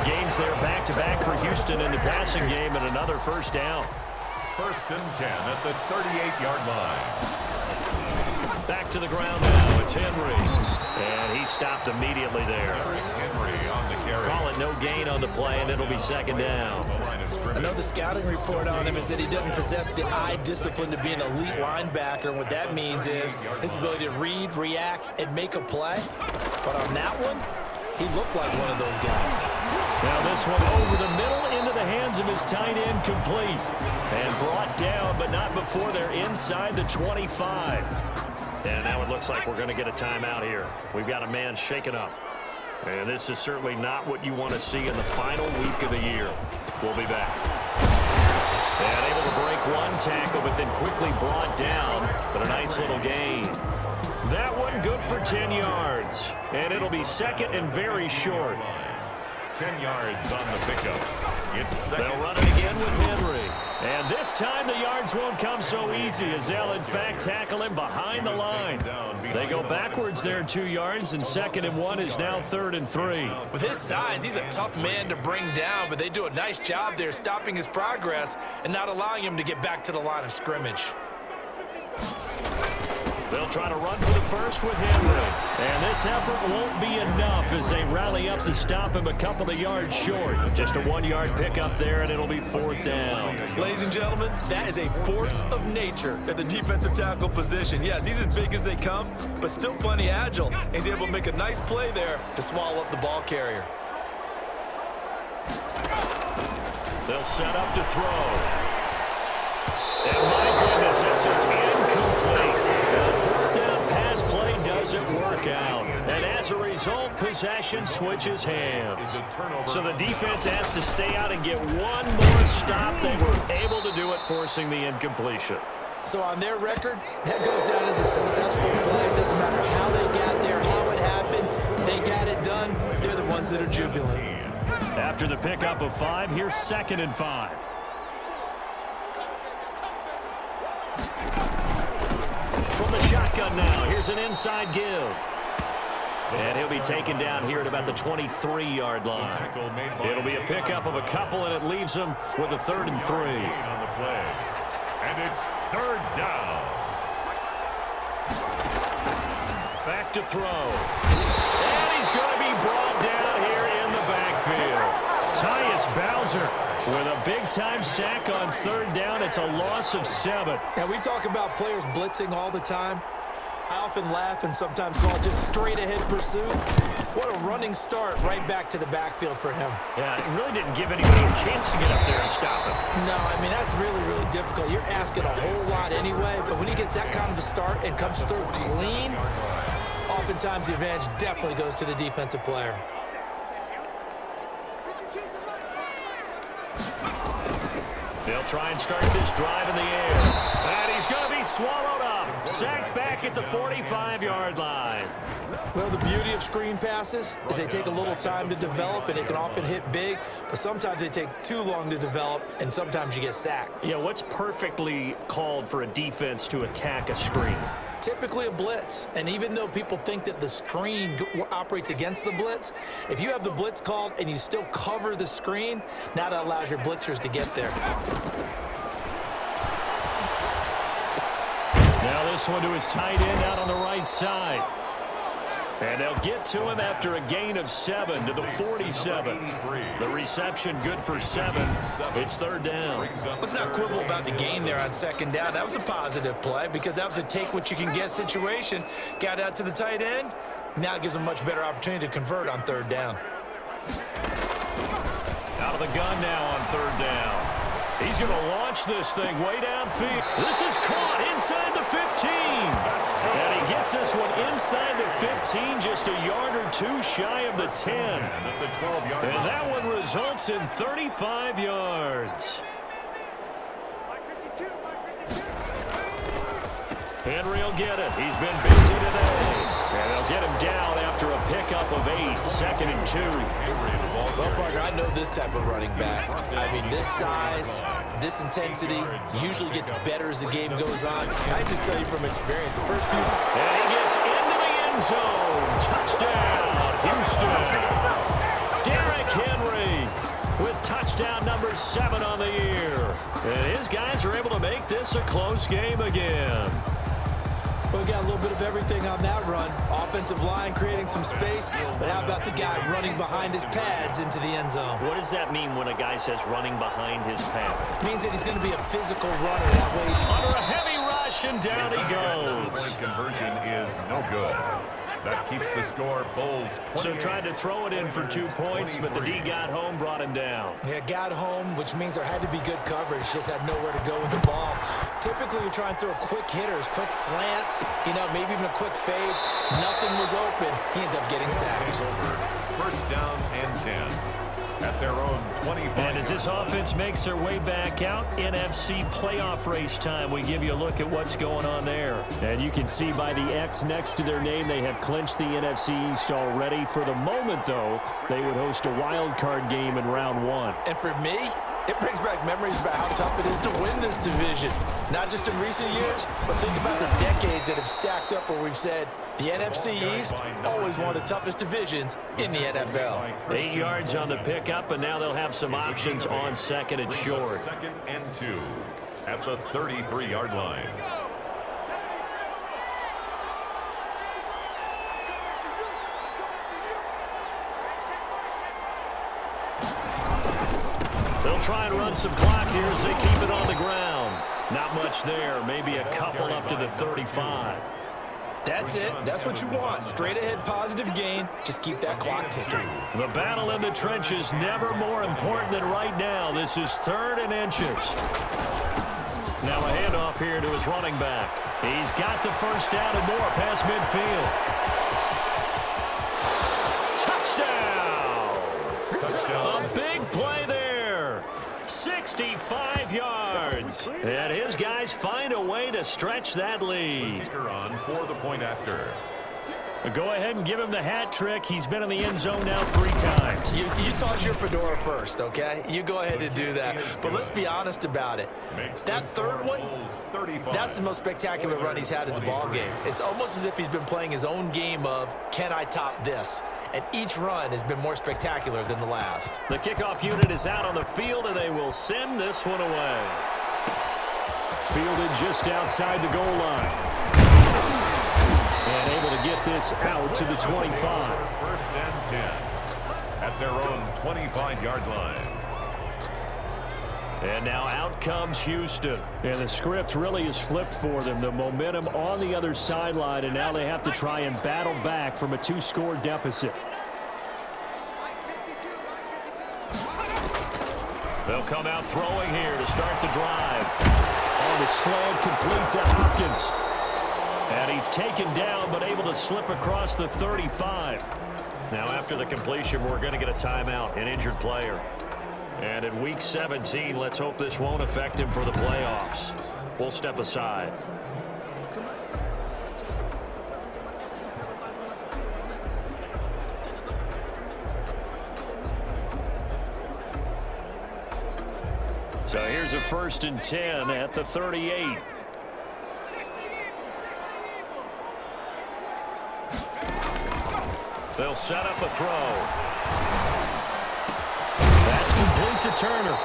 gains there back-to-back for Houston in the passing game and another first down. 1st and 10 at the 38-yard line. Back to the ground now. It's Henry. And he stopped immediately there. Henry on the carry. Call it no gain on the play, and it'll be 2nd down. I know the scouting report on him is that he doesn't possess the eye discipline to be an elite linebacker. And what that means is his ability to read, react, and make a play. But on that one, he looked like one of those guys. Now this one over the middle into the hands of his tight end, complete. And brought down, but not before they're inside the 25. And now it looks like we're going to get a timeout here. We've got a man shaken up. And this is certainly not what you want to see in the final week of the year. We'll be back. And able to break one tackle, but then quickly brought down. But a nice little gain. That one good for 10 yards. And it'll be 2nd and very short. 10 yards on the pickup. They'll run it again with Henry. And this time the yards won't come so easy as they'll, in fact, tackle him behind the line. They go backwards there 2 yards, and 2nd and 1 is now 3rd and 3. With his size, he's a tough man to bring down, but they do a nice job there stopping his progress and not allowing him to get back to the line of scrimmage. They'll try to run for the first with Henry. And this effort won't be enough as they rally up to stop him a couple of yards short. Just a 1-yard pickup there, and it'll be 4th down. Ladies and gentlemen, that is a force of nature at the defensive tackle position. Yes, he's as big as they come, but still plenty agile. He's able to make a nice play there to swallow up the ball carrier. They'll set up to throw. And my goodness, this is incomplete. The 4th down pass play doesn't work out. And as a result, possession switches hands. So the defense has to stay out and get one more stop. They were able to do it, forcing the incompletion. So on their record, that goes down as a successful play. It doesn't matter how they got there, how it happened. They got it done. They're the ones that are jubilant. After the pickup of 5, here's 2nd and 5. From the shotgun now, here's an inside give. And he'll be taken down here at about the 23-yard line. It'll be a pickup of a couple, and it leaves him with a 3rd and 3. On the play. And it's 3rd down. Back to throw. And he's going to be brought down here in the backfield. Tyus Bowser with a big-time sack on 3rd down. It's a loss of 7. Now, we talk about players blitzing all the time. I often laugh and sometimes call it just straight-ahead pursuit. What a running start right back to the backfield for him. Yeah, it really didn't give anybody a chance to get up there and stop him. No, I mean, that's really, really difficult. You're asking a whole lot anyway, but when he gets that kind of a start and comes through clean, oftentimes the advantage definitely goes to the defensive player. They'll try and start this drive in the air. And he's going to be swallowed up. Sacked back at the 45-yard line. Well, the beauty of screen passes is they take a little time to develop, and they can often hit big, but sometimes they take too long to develop, and sometimes you get sacked. Yeah, what's perfectly called for a defense to attack a screen? Typically a blitz, and even though people think that the screen operates against the blitz, if you have the blitz called and you still cover the screen, now that allows your blitzers to get there. Now this one to his tight end out on the right side. And they'll get to him after a gain of 7 to the 47. The reception good for 7. It's 3rd down. Let's not quibble about the gain there on 2nd down. That was a positive play because that was a take-what-you-can-get situation. Got out to the tight end. Now it gives them a much better opportunity to convert on 3rd down. Out of the gun now on 3rd down. He's going to launch this thing way downfield. This is caught inside the 15. And he gets this one inside the 15, just a yard or 2 shy of the 10. And that one results in 35 yards. Henry will get it. He's been busy today. And they'll get him down after a pickup of 8, 2nd and 2. Well, partner, I know this type of running back. I mean, this size, this intensity usually gets better as the game goes on. I just tell you from experience, the first few... And he gets into the end zone. Touchdown, Houston. Derrick Henry number 7 on the year. And his guys are able to make this a close game again. Well, we got a little bit of everything on that run. Offensive line creating some space, but how about the guy running behind his pads into the end zone? What does that mean when a guy says running behind his pad? Means that he's going to be a physical runner that way. Under a heavy rush, and down he goes. Point conversion is no good. That keeps the score Bulls 28. So tried to throw it in for 2 points, but the D got home, brought him down. Yeah, got home, which means there had to be good coverage. Just had nowhere to go with the ball. Typically, you try and throw quick hitters, quick slants, maybe even a quick fade. Nothing was open. He ends up getting sacked. First down and 10. At their own 25. And as this offense makes their way back out, NFC playoff race time, we give you a look at what's going on there. And you can see by the X next to their name, they have clinched the NFC East already. For the moment, though, they would host a wild card game in round 1. And for me, it brings back memories about how tough it is to win this division. Not just in recent years, but think about the decades that have stacked up where we've said the NFC East, always one of the toughest divisions in the NFL. 8 yards on the pickup, and now they'll have some options on second and short. Second and 2 at the 33-yard line. They'll try and run some clock here as they keep it on the ground. Not much there, maybe a couple up to the 35. That's it. That's what you want. Straight ahead positive gain. Just keep that clock ticking. The battle in the trenches never more important than right now. This is 3rd and inches. Now a handoff here to his running back. He's got the first down and more past midfield. Touchdown! Touchdown. A big play there. 65 yards. And his guys find a way to stretch that lead. Kicker on for the point after. Go ahead and give him the hat trick. He's been in the end zone now 3 times. You toss your fedora first, okay? You go ahead and do that. But let's be honest about it. That third one, that's the most spectacular run he's had in the ball game. It's almost as if he's been playing his own game of, can I top this? And each run has been more spectacular than the last. The kickoff unit is out on the field, and they will send this one away. Fielded just outside the goal line. And able to get this out to the 25. First and 10 at their own 25-yard line. And now out comes Houston. And the script really is flipped for them. The momentum on the other sideline, and now they have to try and battle back from a 2-score deficit. They'll come out throwing here to start the drive. On the slant, complete to Hopkins. And he's taken down, but able to slip across the 35. Now after the completion, we're going to get a timeout, an injured player. And in week 17, let's hope this won't affect him for the playoffs. We'll step aside. So here's a 1st and 10 at the 38. They'll set up a throw. That's complete to Turner.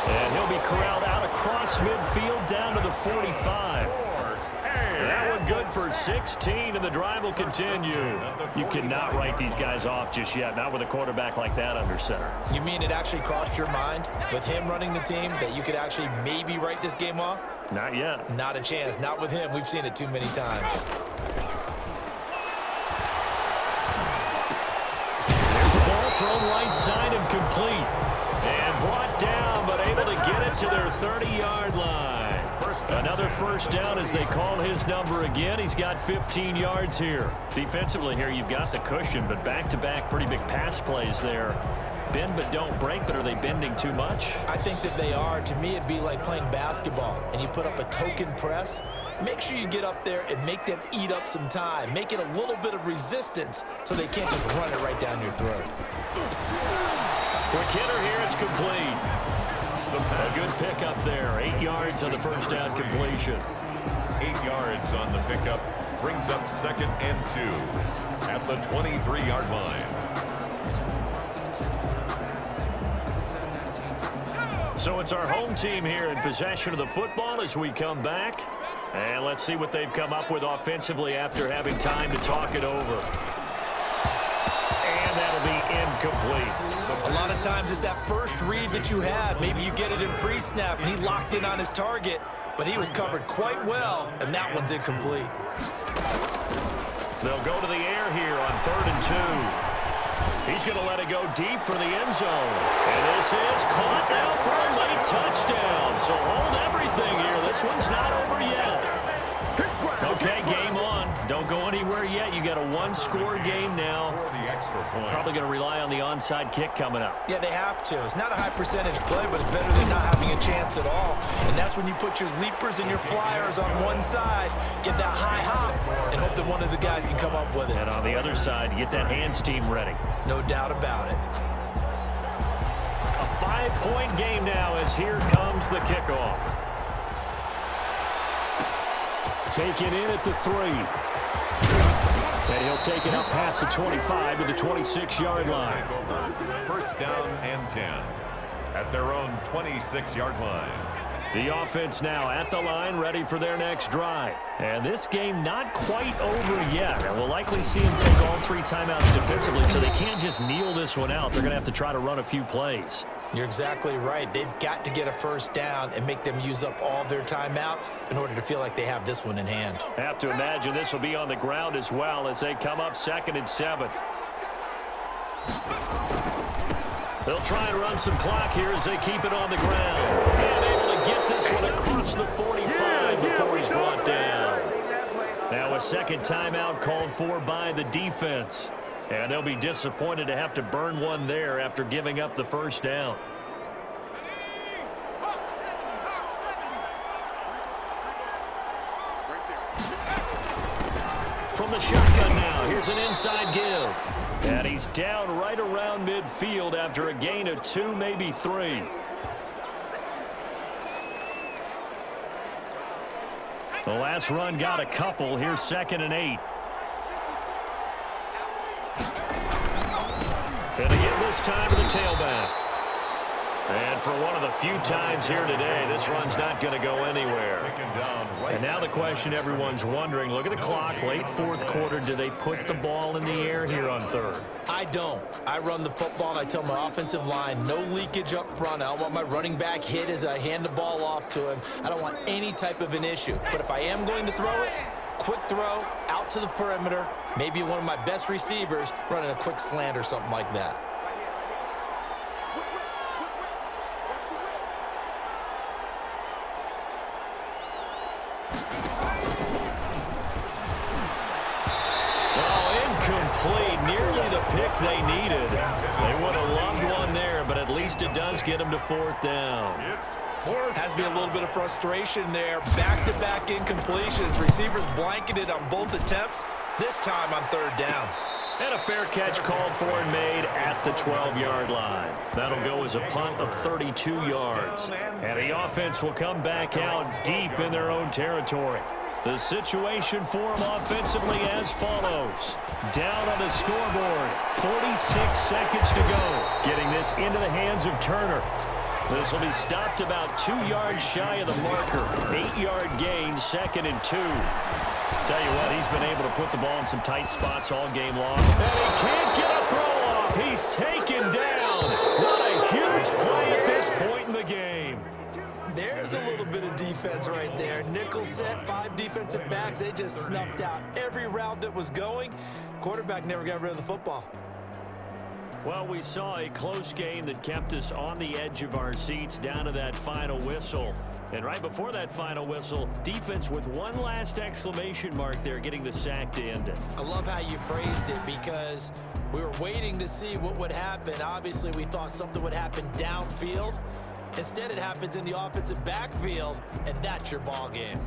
And he'll be corralled out across midfield down to the 45. That one good for 16, and the drive will continue. You cannot write these guys off just yet, not with a quarterback like that under center. You mean it actually crossed your mind with him running the team that you could actually maybe write this game off? Not yet. Not a chance. Not with him. We've seen it too many times. Thrown right side and complete. And brought down, but able to get it to their 30-yard line. Another first down as they call his number again. He's got 15 yards here. Defensively here, you've got the cushion, but back-to-back pretty big pass plays there. Bend but don't break, but are they bending too much? I think that they are. To me, it'd be like playing basketball, and you put up a token press. Make sure you get up there and make them eat up some time. Make it a little bit of resistance so they can't just run it right down your throat. Quick hitter here, it's complete. A good pickup there. 8 yards on the first down completion. 8 yards on the pickup brings up 2nd and 2 at the 23-yard line. So it's our home team here in possession of the football as we come back. And let's see what they've come up with offensively after having time to talk it over. And that'll be incomplete. A lot of times it's that first read that you have. Maybe you get it in pre-snap and he locked in on his target, but he was covered quite well, and that one's incomplete. They'll go to the air here on 3rd and 2. He's going to let it go deep for the end zone. And this is caught now for a late touchdown. So hold everything here. This one's not over yet. Okay, game on. Don't go anywhere yet. You got a one-score game now. Probably going to rely on the onside kick coming up. Yeah, they have to. It's not a high-percentage play, but it's better than not having a chance at all. And that's when you put your leapers and your flyers on one side, get that high hop, and hope that one of the guys can come up with it. And on the other side, you get that hands team ready. No doubt about it. A 5-point game now as here comes the kickoff. Taken in at the 3. And he'll take it up past the 25 to the 26-yard line. First down and 10 at their own 26-yard line. The offense now at the line, ready for their next drive. And this game not quite over yet. And we'll likely see them take all 3 timeouts defensively, so they can't just kneel this one out. They're going to have to try to run a few plays. You're exactly right. They've got to get a first down and make them use up all their timeouts in order to feel like they have this one in hand. Have to imagine this will be on the ground as well as they come up 2nd and 7. They'll try and run some clock here as they keep it on the ground. And able to get this one across the 45 before he's brought down. Now a second timeout called for by the defense. And they'll be disappointed to have to burn one there after giving up the first down. From the shotgun now, here's an inside give. And he's down right around midfield after a gain of 2, maybe 3. The last run got a couple. Here's 2nd and 8. And again this time to the tailback. And for one of the few times here today, this run's not going to go anywhere. And now the question everyone's wondering, look at the clock, late 4th quarter, do they put the ball in the air here on 3rd? I don't. I run the football, and I tell my offensive line, no leakage up front. I don't want my running back hit as I hand the ball off to him. I don't want any type of an issue. But if I am going to throw it, quick throw, out to the perimeter, maybe one of my best receivers running a quick slant or something like that. Nearly the pick they needed. They would have loved one there, but at least it does get them to 4th down. Has to be a little bit of frustration there. Back-to-back incompletions. Receivers blanketed on both attempts, this time on 3rd down. And a fair catch called for and made at the 12-yard line. That'll go as a punt of 32 yards. And the offense will come back out deep in their own territory. The situation for them offensively as follows. Down on the scoreboard, 46 seconds to go. Getting this into the hands of Turner. This will be stopped about 2 yards shy of the marker. 8-yard gain, 2nd and 2. Tell you what, he's been able to put the ball in some tight spots all game long. And he can't get a throw off. He's taken down. What a huge play at this point in the game. There's a little bit of defense right there. Nickel set, 5 defensive backs. They just snuffed out every route that was going. Quarterback never got rid of the football. Well, we saw a close game that kept us on the edge of our seats down to that final whistle. And right before that final whistle, defense with one last exclamation mark there, getting the sack to end it. I love how you phrased it because we were waiting to see what would happen. Obviously, we thought something would happen downfield. Instead, it happens in the offensive backfield, and that's your ball game.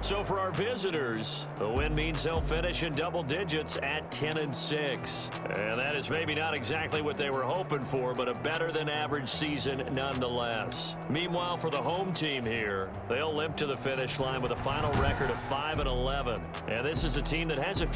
So for our visitors, the win means they'll finish in double digits at 10-6. And that is maybe not exactly what they were hoping for, but a better than average season nonetheless. Meanwhile, for the home team here, they'll limp to the finish line with a final record of 5-11. And this is a team that has a few